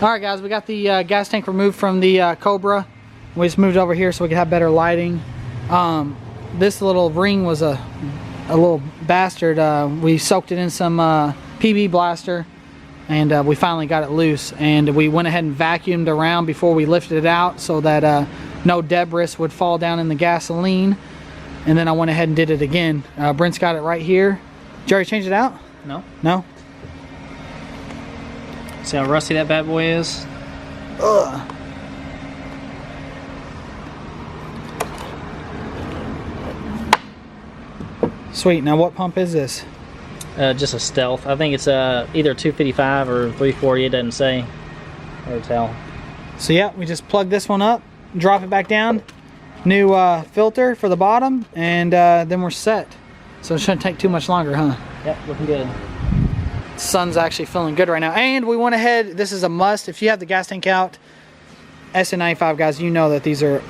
Alright guys, we got the gas tank removed from the Cobra. We just moved over here so we could have better lighting. This little ring was a little bastard. We soaked it in some PB blaster and we finally got it loose, and we went ahead and vacuumed around before we lifted it out so that no debris would fall down in the gasoline. And then I went ahead and did it again. Brent's got it right here. Jerry, change it out? No. No? See how rusty that bad boy is? Ugh. Sweet. Now what pump is this? Just a Stealth. I think it's either 255 or 340. It doesn't say. Or tell. So yeah, we just plug this one up, drop it back down, new filter for the bottom, and then we're set. So it shouldn't take too much longer, huh? Yep, looking good. Sun's actually feeling good right now. And we went ahead, this is a must. If you have the gas tank out, SN95 guys, you know that these are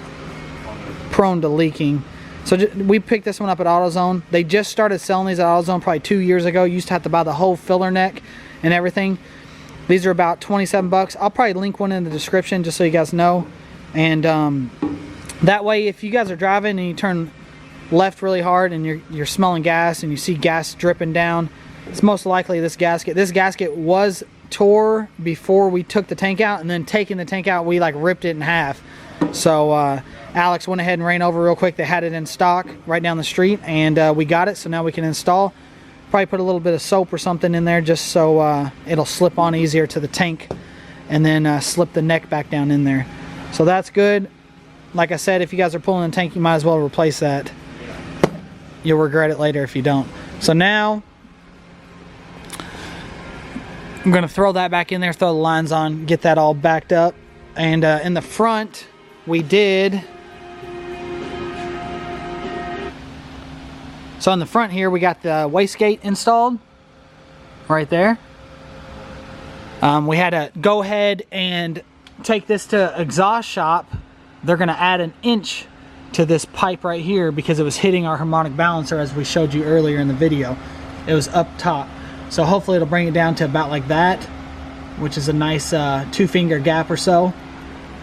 prone to leaking. So we picked this one up at AutoZone. They just started selling these at AutoZone probably 2 years ago. You used to have to buy the whole filler neck and everything. These are about 27 bucks. I'll probably link one in the description just so you guys know. And that way, if you guys are driving and you turn left really hard and you're smelling gas and you see gas dripping down, it's most likely this gasket. This gasket was tore before we took the tank out, and then taking the tank out, we like ripped it in half. So Alex went ahead and ran over real quick. They had it in stock right down the street, and we got it. So now we can install. Probably put a little bit of soap or something in there just so it'll slip on easier to the tank, and then slip the neck back down in there. So that's good. Like I said, if you guys are pulling the tank, you might as well replace that. You'll regret it later if you don't. So now I'm going to throw that back in there, throw the lines on, get that all backed up. And in the front, we did. So in the front here, we got the wastegate installed right there. We had to go ahead and take this to exhaust shop. They're going to add an inch to this pipe right here because it was hitting our harmonic balancer, as we showed you earlier in the video. It was up top. So hopefully it'll bring it down to about like that, which is a nice 2-finger gap or so.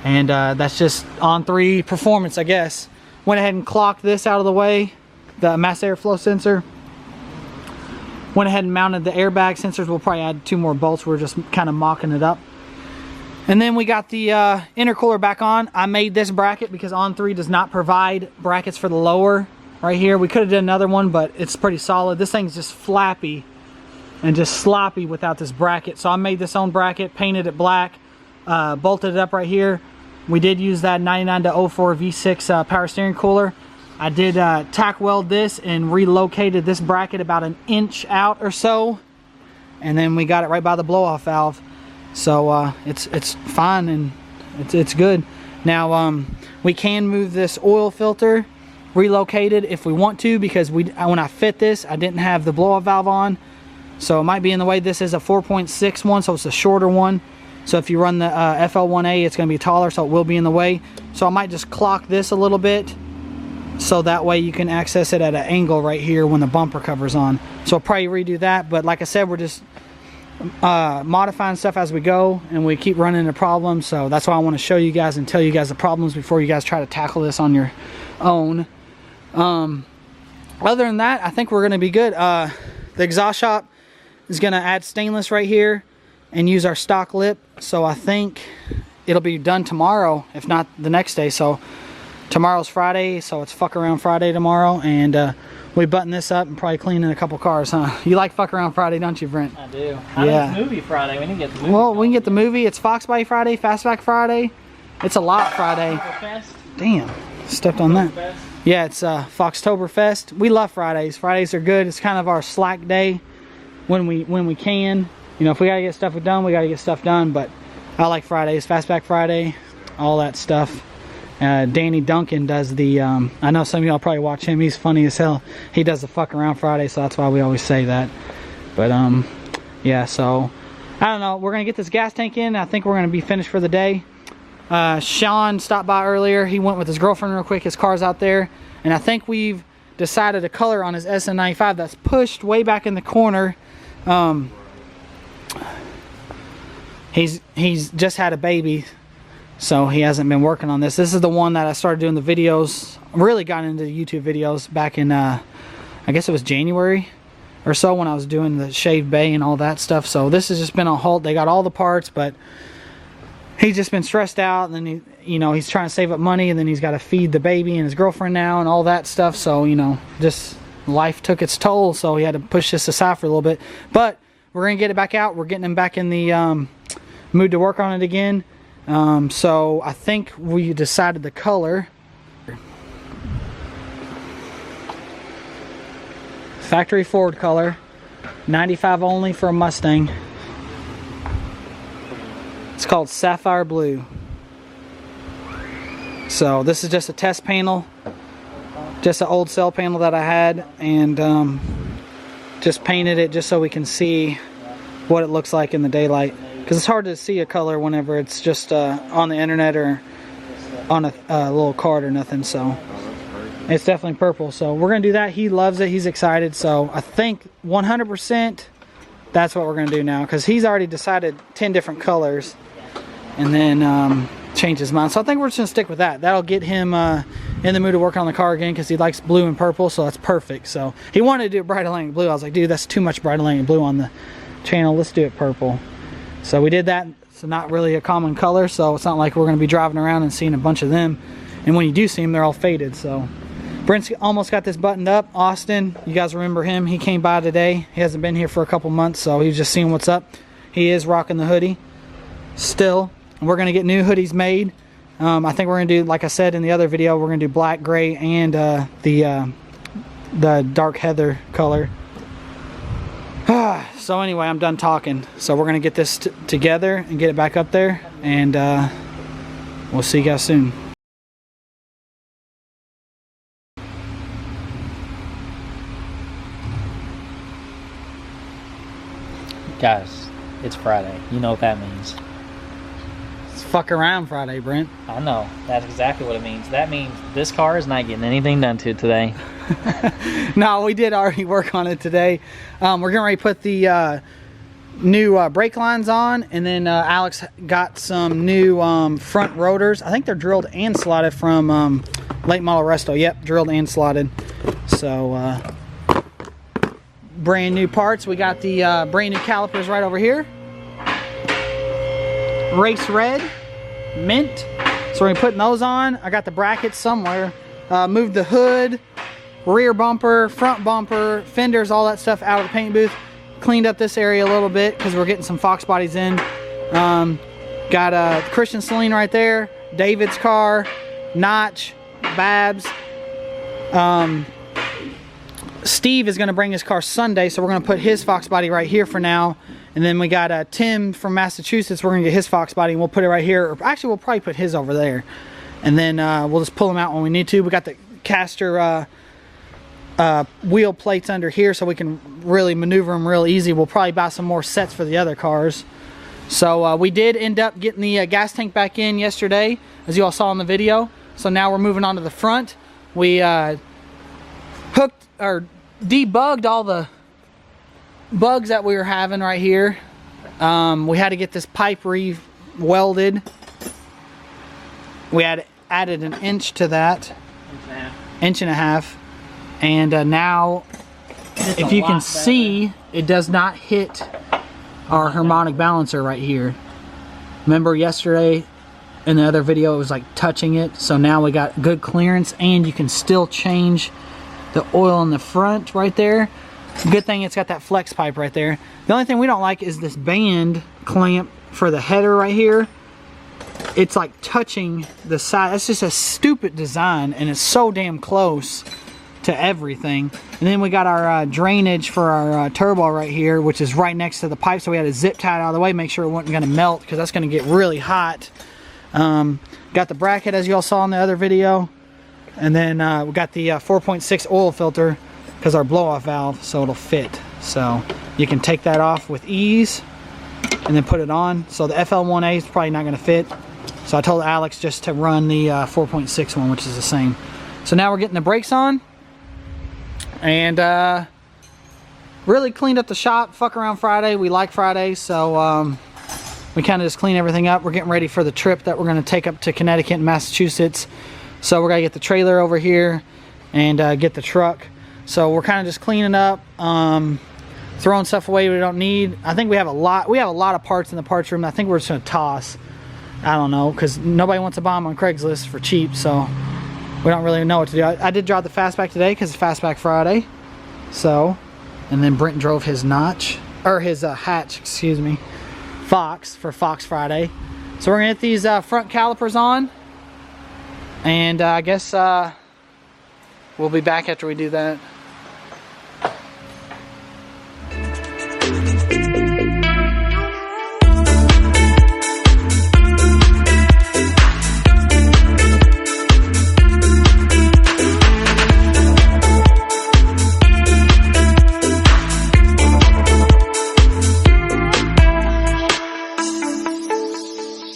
And that's just on 3 performance, I guess. Went ahead and clocked this out of the way, the mass airflow sensor. Went ahead and mounted the airbag sensors. We'll probably add 2 more bolts. We're just kind of mocking it up. And then we got the intercooler back on. I made this bracket because On3 does not provide brackets for the lower right here. We could have done another one, but it's pretty solid. This thing's just flappy and just sloppy without this bracket. So I made this own bracket, painted it black, bolted it up right here. We did use that 99-04 V6 power steering cooler. I did tack weld this and relocated this bracket about an inch out or so, and then we got it right by the blow-off valve. So it's fine and it's good. Now we can move this oil filter, relocate it if we want to, because when I fit this, I didn't have the blow-off valve on. So it might be in the way. This is a 4.6 one, so it's a shorter one. So if you run the FL1A, it's going to be taller, so it will be in the way. So I might just clock this a little bit, so that way you can access it at an angle right here when the bumper cover's on. So I'll probably redo that, but like I said, we're just modifying stuff as we go, and we keep running into problems. So that's why I want to show you guys and tell you guys the problems before you guys try to tackle this on your own. Other than that, I think we're going to be good. The exhaust shop is going to add stainless right here and use our stock lip. So I think it'll be done tomorrow, if not the next day. So tomorrow's Friday, so it's fuck around Friday tomorrow, and we button this up and probably clean in a couple cars, huh? You like fuck around Friday, don't you, Brent? I do. How's movie Friday? We need to get the movie. Well, we can get the movie. It's Foxbody Friday, Fastback Friday. It's a lot Friday. Damn, stepped on that. Yeah, it's Foxtoberfest. We love Fridays. Fridays are good. It's kind of our slack day when we can. You know, if we gotta get stuff done, we gotta get stuff done. But I like Fridays, Fastback Friday, all that stuff. Danny Duncan does the, I know some of y'all probably watch him. He's funny as hell. He does the fuck around Friday, so that's why we always say that. But yeah, so I don't know. We're gonna get this gas tank in. I think we're gonna be finished for the day. Sean stopped by earlier. He went with his girlfriend real quick. His car's out there, and I think we've decided a color on his SN95 that's pushed way back in the corner. he's just had a baby, so he hasn't been working on this. This is the one that I started doing the videos, really got into YouTube videos back in I guess it was January or so, when I was doing the shaved bay and all that stuff. So this has just been a halt. They got all the parts, but he's just been stressed out, and then he's trying to save up money, and then he's got to feed the baby and his girlfriend now and all that stuff. So just life took its toll, so he had to push this aside for a little bit. But we're gonna get it back out. We're getting him back in the mood to work on it again. So I think we decided the color. Factory Ford color, 95 only for a Mustang. It's called Sapphire Blue. So this is just a test panel, just an old cell panel that I had, and just painted it just so we can see what it looks like in the daylight, because it's hard to see a color whenever it's just on the internet or on a little card or nothing. So it's definitely purple. So we're gonna do that. He loves it, he's excited. So I think 100% that's what we're gonna do now, because he's already decided 10 different colors and then change his mind. So I think we're just gonna stick with that. That'll get him in the mood to work on the car again, because he likes blue and purple, so that's perfect. So he wanted to do Bright Atlantic Blue. I was like, dude, that's too much Bright Atlantic Blue on the channel. Let's do it purple. So we did that. It's not really a common color, so it's not like we're gonna be driving around and seeing a bunch of them. And when you do see them, they're all faded. So Brent's almost got this buttoned up. Austin, you guys remember him. He came by today. He hasn't been here for a couple months, so he's just seeing what's up. He is rocking the hoodie still. We're going to get new hoodies made. I think we're going to do, like I said in the other video, we're going to do black, gray, and the dark heather color. So anyway, I'm done talking. So we're going to get this together and get it back up there, and we'll see you guys soon. Guys, it's Friday. You know what that means. It's fuck around Friday, Brent. I know. That's exactly what it means. That means this car is not getting anything done to it today. No, we did already work on it today. We're getting ready to put the new brake lines on, and then Alex got some new front rotors. I think they're drilled and slotted from late model resto. Yep, drilled and slotted. So brand new parts. We got the brand new calipers right over here. Race red, mint. So we're putting those on. I got the brackets somewhere. Moved the hood, rear bumper, front bumper, fenders, all that stuff out of the paint booth. Cleaned up this area a little bit because we're getting some Fox bodies in. Got Christian Celine right there, David's car, Notch, Babs. Steve is going to bring his car Sunday, so we're going to put his Fox body right here for now. And then we got Tim from Massachusetts. We're going to get his Fox body, and we'll put it right here. Or actually, we'll probably put his over there. And then we'll just pull them out when we need to. We got the caster wheel plates under here, so we can really maneuver them real easy. We'll probably buy some more sets for the other cars. So we did end up getting the gas tank back in yesterday, as you all saw in the video. So now we're moving on to the front. We hooked or debugged all the bugs that we were having right here. We had to get this pipe re-welded. We had added an inch to that, inch and a half, and now if you can see, it does not hit our harmonic balancer right here. Remember yesterday in the other video it was like touching it, so now we got good clearance, and you can still change the oil in the front right there. Good thing it's got that flex pipe right there. The only thing we don't like is this band clamp for the header right here. It's like touching the side. That's just a stupid design, and it's so damn close to everything. And then we got our drainage for our turbo right here, which is right next to the pipe, so we had to zip tie it out of the way, make sure it wasn't going to melt, because that's going to get really hot. Got the bracket as you all saw in the other video, and then we got the 4.6 oil filter because our blow-off valve, so it'll fit. So you can take that off with ease and then put it on. So the FL1A is probably not going to fit, so I told Alex just to run the 4.6 one, which is the same. So now we're getting the brakes on, and really cleaned up the shop. Fuck around Friday. We like Friday, so we kind of just clean everything up. We're getting ready for the trip that we're going to take up to Connecticut and Massachusetts. So we're going to get the trailer over here and get the truck. So we're kind of just cleaning up, throwing stuff away we don't need. I think we have a lot of parts in the parts room. I think we're just going to toss. I don't know, because nobody wants to buy them on Craigslist for cheap, so we don't really know what to do. I did drive the Fastback today because it's Fastback Friday. So, and then Brent drove his hatch, excuse me, Fox for Fox Friday. So we're gonna get these front calipers on, and I guess we'll be back after we do that.